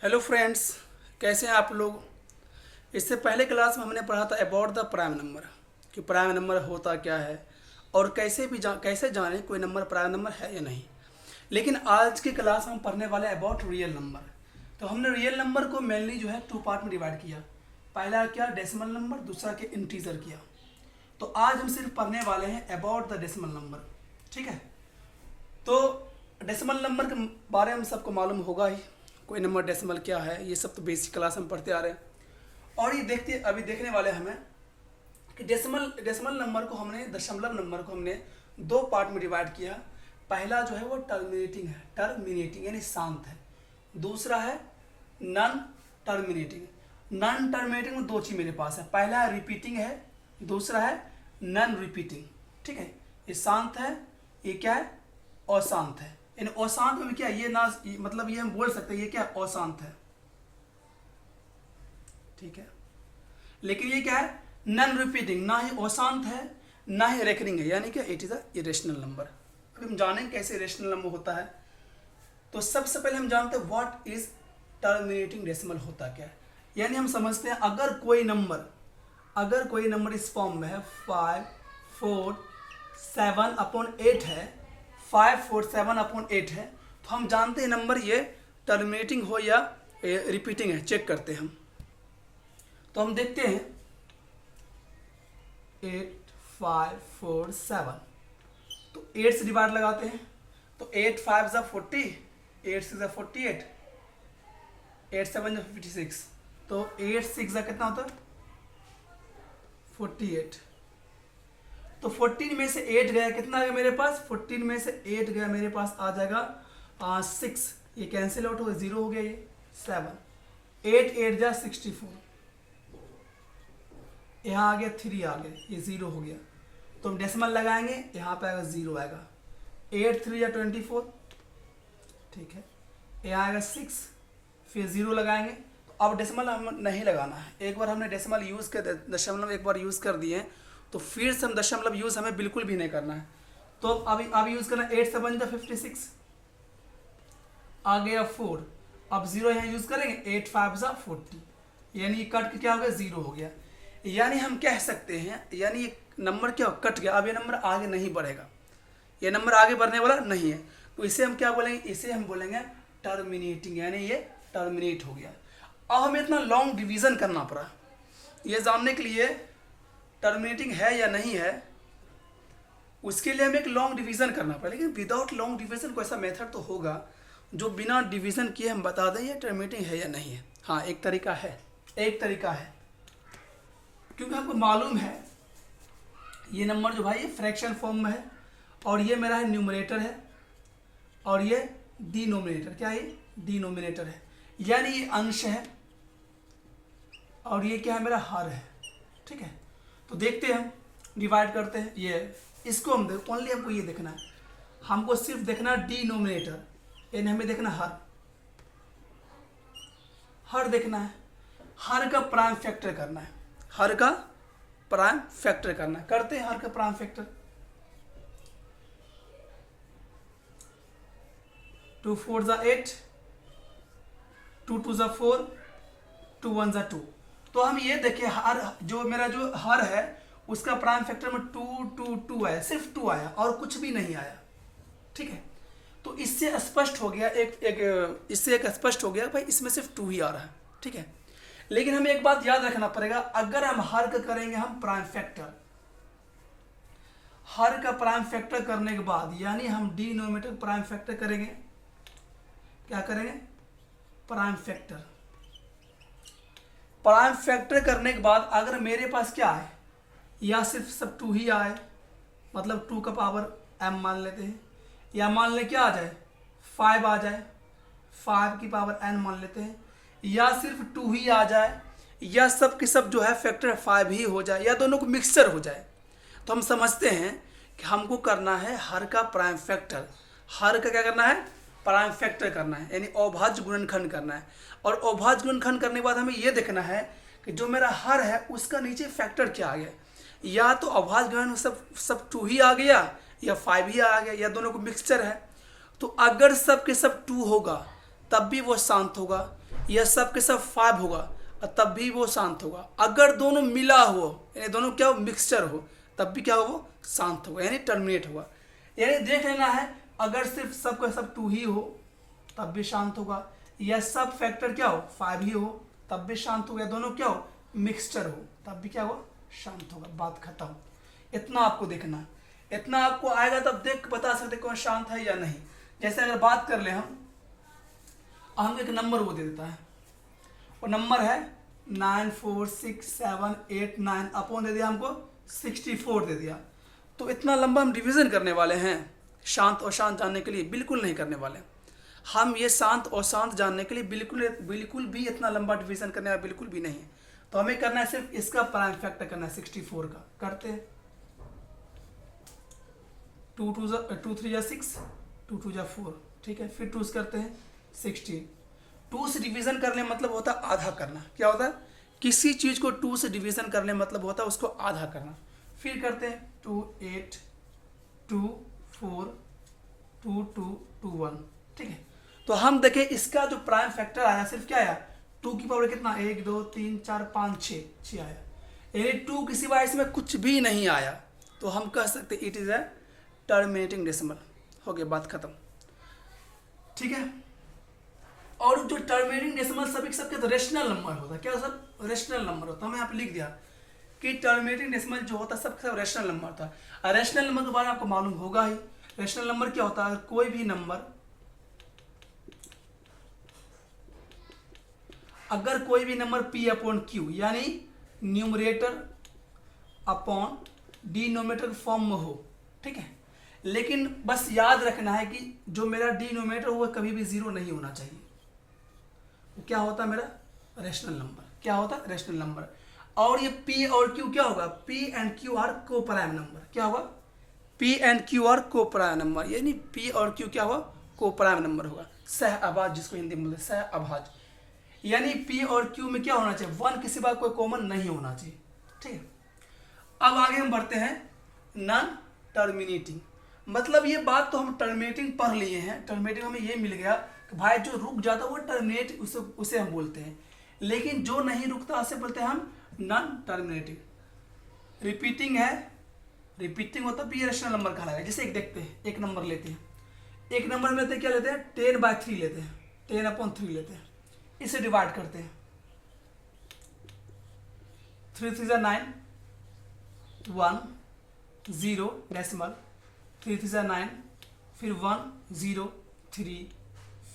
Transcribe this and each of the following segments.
Hello friends, कैसे हैं आप लोग। इससे पहले क्लास में हमने पढ़ा था अबाउट द प्राइम नंबर कि प्राइम नंबर होता क्या है और कैसे जाने कोई नंबर प्राइम नंबर है या नहीं। लेकिन आज की क्लास में हम पढ़ने वाले अबाउट रियल नंबर। तो हमने रियल नंबर को मेनली जो है 2 पार्ट में डिवाइड किया। पहला क्या, डेसिमल नंबर, दूसरा के इंटीजर किया। तो आज हम सिर्फ पढ़ने वाले हैं अबाउट द डेसिमल नंबर। ठीक है, तो डेसिमल नंबर के बारे में सबको मालूम होगा ही, कोई नंबर डेसिमल क्या है, ये सब तो बेसिक क्लास में पढ़ते आ रहे हैं। और ये अभी देखने वाले हमें कि डेसिमल नंबर को हमने, दशमलव नंबर को हमने 2 पार्ट में डिवाइड किया। पहला जो है वो टर्मिनेटिंग यानी शांत है। दूसरा है नॉन टर्मिनेटिंग। नॉन टर्मिनेटिंग में 2 चीज़ मेरे पास है, पहला है रिपीटिंग है, दूसरा है नॉन रिपीटिंग। ठीक है, ये शांत है, ये क्या है, अशांत है। यानी अशांत में क्या, ये ना, मतलब ये हम बोल सकते हैं ये क्या, अशांत है। ठीक है, लेकिन ये क्या है, नॉन रिपीटिंग, ना ही अशांत है ना ही रेकरिंग है, यानी कि it is a irrational number. अब हम जानेंगे कैसे इरेशनल नंबर होता है। तो सबसे पहले हम जानते हैं व्हाट इज टर्मिनेटिंग डेसिमल होता क्या है। यानी हम समझते हैं अगर कोई नंबर इस फॉर्म में है 5 4 7 अपॉन 8 है, 5 4 7 अपॉन 8 है, तो हम जानते हैं नंबर ये टर्मिनेटिंग हो या रिपीटिंग है। चेक करते हैं हम, तो हम देखते हैं 8 5 4 7, तो 8 से डिवाइड लगाते हैं। तो 8 5 ज़ा 40, 8 6 ज़ा 48, 8 7 ज़ा 56, तो 8 6 ज़ा कितना होता है 48। तो 14 में से 8 गया, कितना आ गया मेरे पास, 14 में से 8 गया मेरे पास, आ जाएगा 6। ये कैंसिल आउट हो गया, 0 हो गया, ये 7, 8 8 जा 64, यहाँ आ गया 3 आ गया, ये 0 हो गया। तो हम डेसिमल लगाएंगे, यहाँ पे आएगा 0 आएगा। 8 3 या 24, ठीक है, यहाँ आएगा 6, फिर 0 लगाएंगे। तो अब डेसिमल हम नहीं लगाना है, एक बार हमने डेसिमल यूज़ कर, दशमलव एक बार यूज़ कर दिए, तो फिर से हम दशमलव यूज़ हमें बिल्कुल भी नहीं करना है। तो अब यूज़ करना, 8 7 जा 56, आ गया 4, अब 0 यहाँ यूज़ करेंगे, 8 5 जा 40, यानी कट के क्या हो गया, 0 हो गया। यानी हम कह सकते हैं, यानी ये नंबर क्या कट गया, अब ये नंबर आगे नहीं बढ़ेगा, ये नंबर आगे बढ़ने वाला नहीं है। तो इसे हम क्या बोलेंगे, इसे हम बोलेंगे टर्मिनेटिंग, यानी ये टर्मिनेट हो गया। अब हमें इतना लॉन्ग डिवीज़न करना पड़ा ये जानने के लिए टर्मिनेटिंग है या नहीं है, उसके लिए हमें एक लॉन्ग डिवीज़न करना पड़ा। लेकिन विदाउट लॉन्ग डिवीज़न को ऐसा मेथड तो होगा जो बिना डिवीज़न किए हम बता दें ये टर्मिनेटिंग है या नहीं है। हाँ, एक तरीका है, क्योंकि आपको मालूम है ये नंबर जो भाई ये फ्रैक्शन फॉर्म में है, और ये मेरा है न्यूमरेटर है, और ये डिनोमिनेटर, क्या है, डिनोमिनेटर है, यानी ये अंश है, और ये क्या है, मेरा हर है। ठीक है, तो देखते हैं हम, डिवाइड करते हैं। ये इसको हम ओनली हमको ये देखना है, हमको सिर्फ देखना डिनोमिनेटर, यानी हमें देखना हर देखना है, हर का प्राइम फैक्टर करना है, हर का प्राइम फैक्टर करना है। करते हैं हर का प्राइम फैक्टर। 2 4 ज़ा 8, 2 2 ज़ा 4, 2 1 ज़ा 2। तो हम ये देखें, हर जो मेरा जो हर है उसका प्राइम फैक्टर में 2 2 2 आया, सिर्फ 2 आया और कुछ भी नहीं आया। ठीक है, तो इससे स्पष्ट हो गया, इससे एक स्पष्ट हो गया भाई इसमें सिर्फ 2 ही आ रहा है। ठीक है, लेकिन हमें एक बात याद रखना पड़ेगा, अगर हम हर का करेंगे हम प्राइम फैक्टर, हर का प्राइम फैक्टर करने के बाद, यानी हम डिनोमिनेटर प्राइम फैक्टर करेंगे, क्या करेंगे, प्राइम फैक्टर। प्राइम फैक्टर करने के बाद अगर मेरे पास क्या है, या सिर्फ सब 2 ही आए, मतलब 2 का पावर m मान लेते हैं, या मान ले क्या आ जाए 5 आ जाए, 5 की पावर n मान लेते हैं, या सिर्फ 2 ही आ जाए, या सब के सब जो है फैक्टर 5 ही हो जाए, या दोनों को मिक्सचर हो जाए, तो हम समझते हैं कि हमको करना है हर का प्राइम फैक्टर। हर का क्या करना है, प्राइम फैक्टर करना है, यानी अभाज्य गुणनखंड करना है। और अभाज्य गुणनखंड करने के बाद हमें यह देखना है कि जो मेरा हर है उसका नीचे फैक्टर क्या आ गया, या तो अभाज्य गुणनखंड सब 2 ही आ गया, या 5 ही आ गया, या दोनों को मिक्सचर है। तो अगर सब के सब 2 होगा तब भी वो शांत होगा, यह सब के सब 5 होगा और तब भी वो शांत होगा। अगर दोनों मिला हो यानी दोनों क्या हो मिक्सचर हो तब भी क्या हो वो शांत होगा यानी टर्मिनेट होगा। यानी देख लेना है अगर सिर्फ सब का सब 2 ही हो तब भी शांत होगा, या सब फैक्टर क्या हो 5 ही हो तब भी शांत होगा, दोनों क्या हो मिक्सचर हो तब भी क्या हो शांत होगा। बात खत्म। इतना आपको देखना है, इतना आपको आएगा तब देख बता सकते कौन शांत है या नहीं। जैसे अगर बात कर ले हम एक नंबर वो दे देता है, वो नंबर है 94678 अपॉन दे दिया हमको 64 दे दिया। तो इतना लंबा हम डिवीजन करने वाले हैं शांत और शांत जानने के लिए? बिल्कुल नहीं करने वाले। हम ये शांत और शांत जानने के लिए बिल्कुल भी इतना लंबा डिवीजन करने वाला बिल्कुल भी नहीं है। तो हमें करना है सिर्फ इसका प्राइम फैक्टर करना है 64 का। करते हैं 2 3 जा 6, 2 2 जा 4, ठीक है। फिर 2 से करते हैं 16। 2 से डिवीजन करने मतलब होता है आधा करना। क्या होता है किसी चीज को 2 से डिवीजन करने मतलब होता है उसको आधा करना। फिर करते हैं 2 8 2 4 2 2 2 1, ठीक है। तो हम देखें इसका जो प्राइम फैक्टर आया सिर्फ क्या आया 2 की पावर कितना 1 2 3 4 5 6 आया, यानी 2 किसी बार इसमें कुछ भी नहीं आया। तो हम कह सकते it is a terminating decimal. हो गया बात खत्म, ठीक है। और जो टर्मिनेटिंग डेसिमल सभी सबके तो रेशनल नंबर होता है। क्या सब रेशनल नंबर होता है। मैं यहाँ पे लिख दिया कि टर्मिनेटिंग डेसिमल जो होता है सब रेशनल नंबर होता है। और रेशनल नंबर के बारे में आपको मालूम होगा ही। रेशनल नंबर क्या होता है कोई भी नंबर अगर कोई भी नंबर p अपॉन क्यू यानी न्यूमरेटर अपॉन डिनोमिनेटर फॉर्म में हो, ठीक है। लेकिन बस याद रखना है कि जो मेरा डिनोमिनेटर हो कभी भी 0 नहीं होना चाहिए। वो क्या होता है मेरा रेशनल नंबर। क्या होता है रेशनल नंबर। और ये p और q क्या होगा p एंड q आर को प्राइम नंबर। क्या होगा p एंड q आर को प्राइम नंबर, यानी p और q क्या होगा को प्राइम नंबर होगा। सह अभाज्य जिसको हिंदी में बोलते हैं सह अभाज्य, यानी p और q में क्या होना चाहिए 1 किसी बात कोई कॉमन नहीं होना चाहिए, ठीक है। अब आगे हम बढ़ते हैं नॉन टर्मिनेटिंग। मतलब ये बात तो हम टर्मिनेटिंग पढ़ लिए हैं। टर्मिनेटिंग हमें ये मिल गया कि भाई जो रुक जाता है वो टर्मिनेट उसे हम बोलते हैं, लेकिन जो नहीं रुकता उसे बोलते हैं हम नॉन टर्मिनेटिंग। रिपीटिंग है, रिपीटिंग होता है रेशनल नंबर कहलाएगा। जैसे एक देखते हैं एक नंबर लेते हैं, एक नंबर में लेते हैं क्या लेते हैं 10/3 लेते हैं 10/3 लेते हैं, इसे डिवाइड करते हैं 3 3 9 1 0 डेसिमल 3 3 9 फिर 1 0 3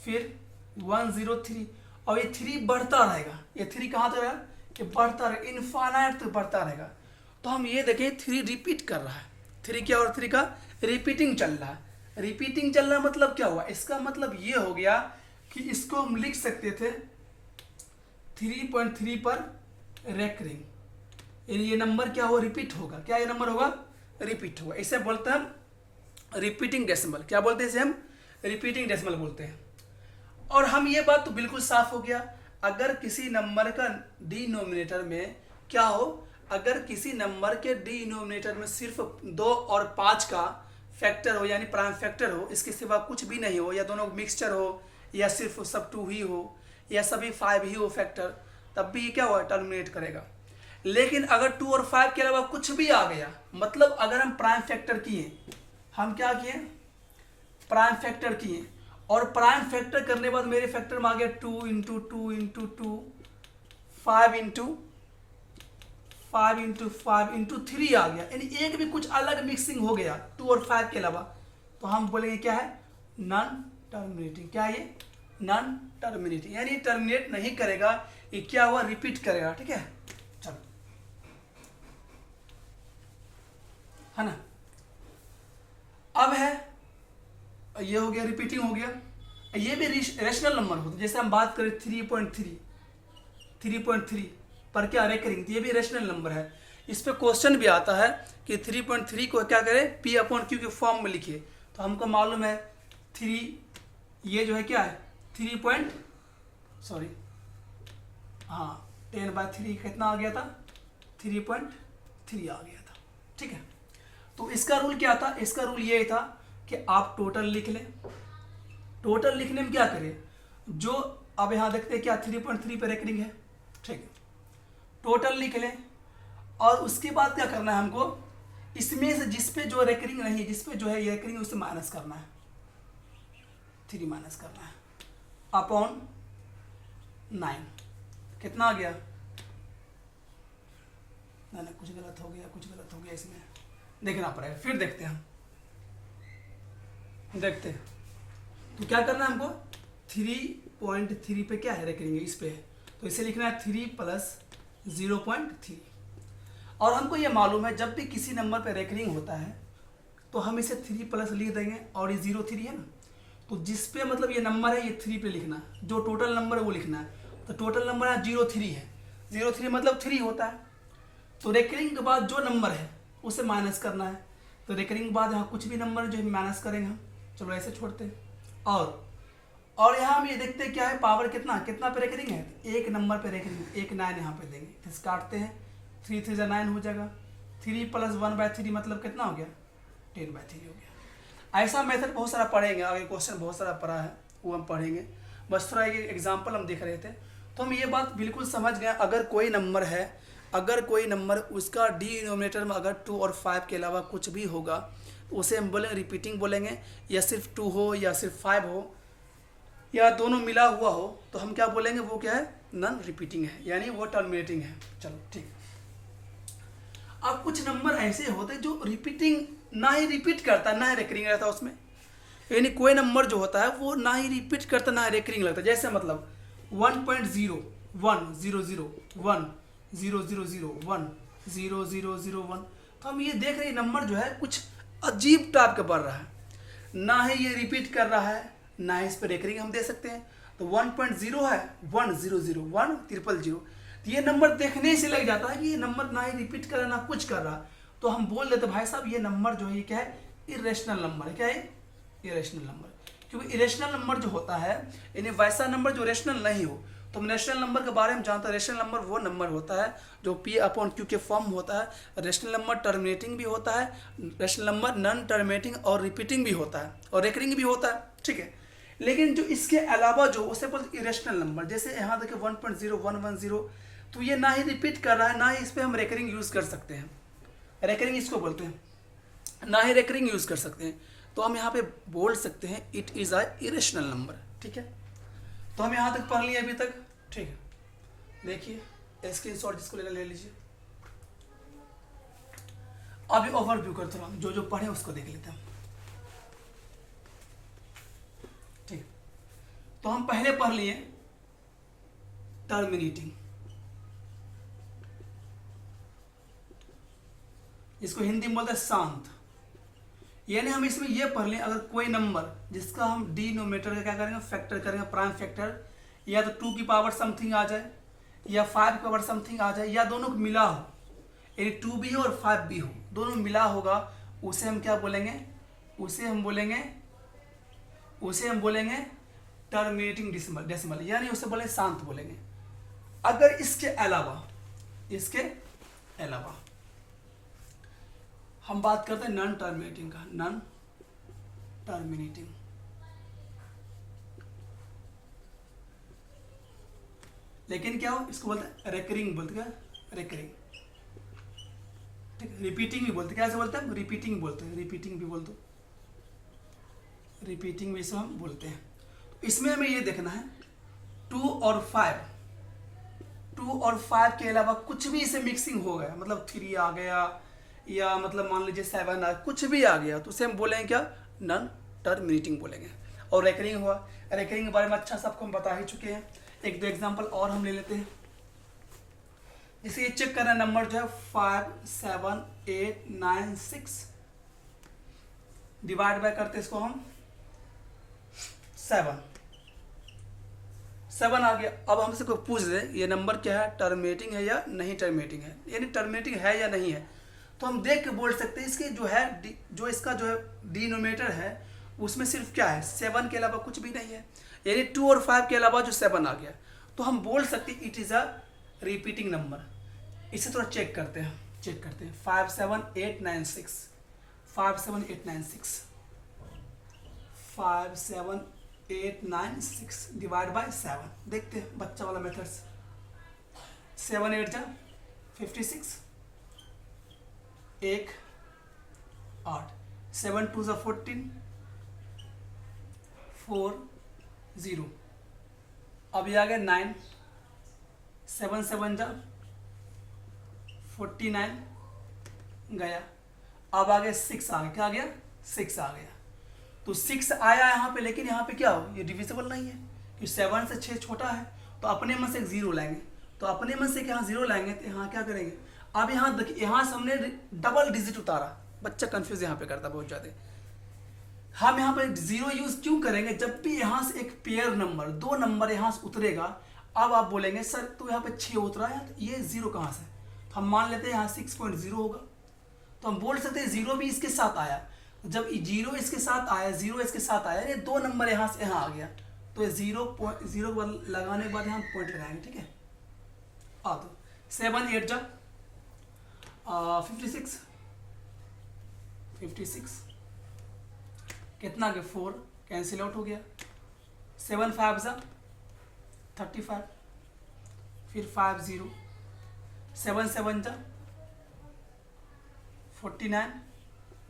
फिर 1 0 3 और ये 3 बढ़ता रहेगा। ये 3 कहाँ तक रहेगा ये बढ़ता रहेगा इनफाइनाइट तक बढ़ता रहेगा। तो हम ये देखें 3 रिपीट कर रहा है। 3 क्या और 3 का रिपीटिंग चल रहा है। रिपीटिंग चल रहा मतलब क्या हुआ इसका मतलब ये हो गया कि इसको हम लिख सकते थे 3.3 पर रेकरिंग, यानी ये नंबर क्या हो रिपीट होगा। क्या ये नंबर होगा रिपीट होगा। इसे बोलते हैं हम रिपीटिंग डेसिमल। क्या बोलते हैं इसे हम रिपीटिंग डेसिमल बोलते हैं। और हम ये बात तो बिल्कुल साफ हो गया अगर किसी नंबर का डिनोमिनेटर में क्या हो, अगर किसी नंबर के डिनोमिनेटर में सिर्फ 2 और 5 का फैक्टर हो यानी प्राइम फैक्टर हो, इसके सिवा कुछ भी नहीं हो, या दोनों मिक्सचर हो, या सिर्फ सब 2 ही हो, या सभी 5 ही हो फैक्टर, तब भी ये क्या हुआ टर्मिनेट करेगा। लेकिन अगर 2 और 5 के अलावा कुछ भी आ गया, मतलब अगर हम प्राइम फैक्टर किए, हम क्या किए प्राइम फैक्टर किए, और प्राइम फैक्टर करने के बाद मेरे फैक्टर में आ गया 2 × 2 × 2 5 × 5 × 3 आ गया, यानी एक भी कुछ अलग मिक्सिंग हो गया 2 और 5 के अलावा, तो हम बोलेंगे क्या है नॉन टर्मिनेटिंग। क्या ये नॉन टर्मिनेटिंग, यानी टर्मिनेट नहीं करेगा, ये क्या हुआ रिपीट करेगा, ठीक है। चलो है ना। अब है ये हो गया रिपीटिंग हो गया। ये भी रेशनल नंबर होता है। जैसे हम बात करें 3.3 पर क्या रेकरिंग, ये भी रेशनल नंबर है। इस पे क्वेश्चन भी आता है कि 3.3 को क्या करें p/q के फॉर्म में लिखिए। तो हमको मालूम है 3 ये जो है क्या है 10/3 कितना आ गया था 3.3 आ गया था, ठीक है। तो इसका रूल क्या था, इसका रूल ये था कि आप टोटल लिख लें। टोटल लिखने में क्या करें, जो अब यहाँ देखते हैं क्या 3.3 पे रेकरिंग है, ठीक है, टोटल लिख लें। और उसके बाद क्या करना है हमको, इसमें से जिस पे जो रेकरिंग नहीं है, जिस पे जो है ये रेकरिंग, उससे माइनस करना है, 3 माइनस करना है अपॉन 9। कितना आ गया, ना कुछ गलत हो गया, कुछ गलत हो गया, इसमें देखना पड़ेगा, फिर देखते हैं हम, देखते हैं। तो क्या करना है हमको, 3.3 पे क्या है रेकरिंग, इस पे है, तो इसे लिखना है 3 प्लस 0.3। और हमको ये मालूम है जब भी किसी नंबर पे रेकरिंग होता है तो हम इसे 3 प्लस लिख देंगे, और ये 0.3 है ना, तो जिस पे मतलब ये नंबर है ये 3 पे लिखना है, जो टोटल नंबर है वो लिखना है। तो टोटल नंबर है 0.3 है, 0.3 मतलब 3 होता है। तो रेकरिंग के बाद जो नंबर है उसे माइनस करना है। तो रेकरिंग के बाद यहाँ कुछ भी नंबर जो है माइनस करेंगे हम, चलो ऐसे छोड़ते हैं। और यहाँ हम ये देखते हैं क्या है, पावर कितना कितना पे रेकरिंग है, एक नंबर पे रेकरिंग, एक 9 यहाँ पे देंगे, इस काटते हैं, 3 3 जा 9 हो जाएगा, 3 प्लस 1/3 मतलब कितना हो गया, 10/3 हो गया। ऐसा मेथड बहुत सारा पढ़ेंगे, आगे क्वेश्चन बहुत सारा पढ़ा है वो हम पढ़ेंगे, बस थोड़ा ये एग्जाम्पल हम देख रहे थे। तो हम ये बात बिल्कुल समझ गए, अगर कोई नंबर है, अगर कोई नंबर उसका डिनोमिनेटर में अगर 2 और 5 के अलावा कुछ भी होगा तो उसे हम बोलेंगे रिपीटिंग बोलेंगे, या सिर्फ 2 हो या सिर्फ 5 हो या दोनों मिला हुआ हो तो हम क्या बोलेंगे, वो क्या है, नॉन रिपीटिंग है, यानी वो टर्मिनेटिंग है। चलो ठीक। अब कुछ नंबर ऐसे होते हैं जो रिपीटिंग ना ही रिपीट करता ना ही रेकरिंग रहता उसमें, यानी कोई नंबर जो होता है वो ना ही रिपीट करता ना ही रेकरिंग लगता। जैसे मतलब 1.0 1 0 0 1 0 0 0 1 0 0 0 1, तो हम ये देख रहे हैं नंबर जो है कुछ अजीब टाइप का बढ़ रहा है, ना ही ये रिपीट कर रहा है ना ही इस पर रेकरिंग हम दे सकते हैं। तो 1.0 है 1 0 0 1 0 0, तो ये नंबर देखने से लग जाता है कि ये नंबर ना ही रिपीट कर रहा ना कुछ कर रहा, तो हम बोल देते भाई साहब ये नंबर जो है ये क्या है, इरेशनल नंबर है। क्या है, इरेशनल नंबर। क्योंकि इरेशनल नंबर जो होता है यानी वैसा नंबर जो रेशनल नहीं हो, तो हम रेशनल नंबर के बारे में जानते हैं। रेशनल नंबर वो नंबर होता है जो P/Q के फॉर्म होता है। रेशनल नंबर टर्मिनेटिंग भी होता है, रेशनल नंबर नॉन टर्मिनेटिंग और रिपीटिंग भी होता है, और रेकरिंग भी होता है, ठीक है। लेकिन जो इसके अलावा जो उसे बोलते इरेशनल नंबर, जैसे यहाँ देखिए 1.0 110, तो ये ना ही रिपीट कर रहा है ना ही इस पर हम रेकरिंग यूज़ कर सकते हैं, रेकरिंग इसको बोलते हैं, ना ही रेकरिंग यूज़ कर सकते हैं। तो हम यहाँ पे बोल सकते हैं it is a irrational number, ठीक है। तो हम यहाँ तक पढ़ लिए अभी तक, ठीक है। देखिए स्क्रीनशॉट जिसको लेना ले लीजिए। अभी ओवरव्यू करते हैं, जो जो पढ़े उसको देख लेते हैं, ठीक। तो हम पहले पढ़ लिए टर्मिनेटिंग, इसको हिंदी में बोलते हैं शांत। यानी हम इसमें यह पढ़ लें अगर कोई नंबर जिसका हम डिनोमिनेटर का क्या करेंगे, फैक्टर करेंगे, प्राइम फैक्टर, या तो 2 की पावर समथिंग आ जाए या 5 की पावर समथिंग आ जाए, या दोनों को मिला हो, यानी 2 भी हो और 5 भी हो, दोनों मिला होगा, उसे हम क्या बोलेंगे, उसे हम बोलेंगे टर्मिनेटिंग डेसिमल, यानी उसे बोलेंगे शांत बोलेंगे। अगर इसके अलावा हम बात करते हैं नॉन टर्मिनेटिंग का, नॉन टर्मिनेटिंग, लेकिन क्या हो, इसको बोलते हैं रेकरिंग, बोलते हैं रेकरिंग, ठीक है। रिपीटिंग भी बोलते हैं, कैसे बोलते हैं, रिपीटिंग बोलते हैं, रिपीटिंग भी बोलते, रिपीटिंग भी इसे हम बोलते हैं। तो इसमें हमें ये देखना है 2 और 5 के अलावा कुछ भी इसे मिक्सिंग हो गया, मतलब 3 आ गया या मतलब मान लीजिए 7 आ, कुछ भी आ गया, तो उसे हम बोलेंगे क्या, नॉन टर्मिनेटिंग बोलेंगे। और रेकरिंग हुआ, रेकरिंग के बारे में अच्छा सबको हम बता ही चुके हैं। एक दो एग्जांपल और हम ले लेते हैं, जैसे ये चेक करना नंबर जो है 5 7 8 9 6, डिवाइड बाय करते इसको हम 7 आ गया। अब हमसे कोई पूछ दे ये नंबर क्या है, टर्मिनेटिंग है या नहीं टर्मिनेटिंग है, यानी टर्मिनेटिंग है या नहीं है, तो हम देख के बोल सकते हैं इसके जो है जो इसका जो है डिनोमिनेटर है उसमें सिर्फ क्या है, 7 के अलावा कुछ भी नहीं है, यानी 2 और 5 के अलावा जो 7 आ गया, तो हम बोल सकते हैं it is a repeating number. इसे थोड़ा चेक करते हैं 5 7 8 9 6, 5 7 8 9 6, 5 7 896 डिवाइड बाय 7। देखते हैं बच्चा वाला मेथड्स। 7 8 जा 56, 1 8, 7 2 जा 14, 4 0। अब ये आ गया 9, 7 7 जा 49 गया। अब आ गया 6 आ गया। क्या आ गया? 6 आ गया। तो 6 आया यहाँ पे, लेकिन यहाँ पे क्या हो, ये डिविजिबल नहीं है क्योंकि 7 से 6 छोटा है। तो अपने में से एक 0 लाएंगे। तो अपने में से यहाँ 0 लाएंगे तो यहाँ क्या करेंगे? अब यहाँ देखिए, यहाँ से हमने डबल डिजिट उतारा। बच्चा कंफ्यूज यहाँ पे करता बहुत ज़्यादा। हम यहाँ पर 0 यूज़ क्यों करेंगे? जब भी यहाँ से एक पेयर नंबर, 2 नंबर यहाँ से उतरेगा, अब आप बोलेंगे सर तो यहाँ पे 6 उतरा है तो ये 0 कहाँ से? तो हम मान लेते हैं यहाँ 6.0 होगा। तो हम बोल सकते हैं 0 भी इसके साथ आया। जब 0 इसके साथ आया, 0 इसके साथ आया, ये 2 नंबर यहाँ से यहाँ आ गया, तो ये 0 लगाने के बाद यहाँ पॉइंट लगाएंगे। ठीक है, आ तो 7 8 जा 56, 56 कितना के 4 कैंसिल आउट हो गया। 7 5 जा 35, फिर 5 0, 7 7 जा 49,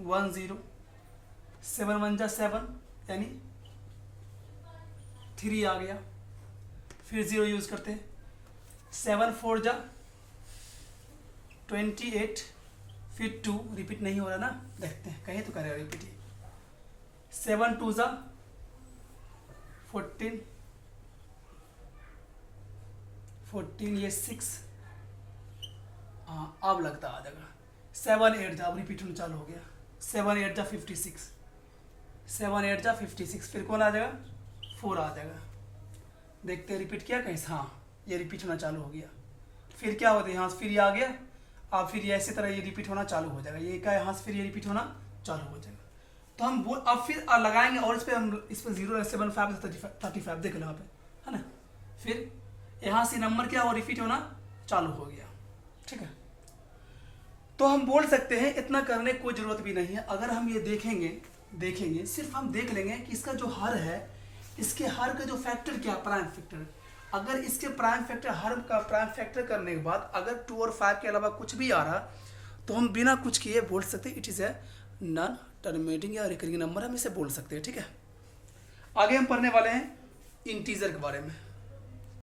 1 0, 7 1 जा 7 यानी 3 आ गया। फिर 0 यूज़ करते हैं। 7 4 जा 28, फिर 2 रिपीट नहीं हो रहा ना, देखते हैं कहीं तो करेगा रिपीट ही। 7 2 जा 14, 14 ये 6, हाँ अब लगता आ जाएगा। 7 8 जा, अब रिपीट होना चालू हो गया। 7 8 जा 56, 7 8 जा 56, फिर कौन आ जाएगा? 4 आ जाएगा। देखते हैं रिपीट किया कहीं से, हाँ ये रिपीट होना चालू हो गया। फिर क्या होता है, यहाँ से फिर ये आ गया। अब फिर ये इसी तरह ये रिपीट होना चालू हो जाएगा। ये क्या, यहाँ से फिर ये रिपीट होना चालू हो जाएगा। तो हम अब फिर लगाएंगे और इस पर 0 7 5 35 देख लो यहाँ पे, है ना। फिर यहाँ से नंबर क्या, और रिपीट होना चालू हो गया। ठीक है, तो हम बोल सकते हैं इतना करने की कोई ज़रूरत भी नहीं है। अगर हम ये देखेंगे सिर्फ हम देख लेंगे कि इसका जो हर है, इसके हर का जो फैक्टर क्या, प्राइम फैक्टर। अगर इसके प्राइम फैक्टर, हर का प्राइम फैक्टर करने के बाद अगर 2 और 5 के अलावा कुछ भी आ रहा, तो हम बिना कुछ किए बोल सकते हैं it is a non terminating या रिकरिंग नंबर, हम इसे बोल सकते हैं। ठीक है, आगे हम पढ़ने वाले हैं इंटीजर के बारे में।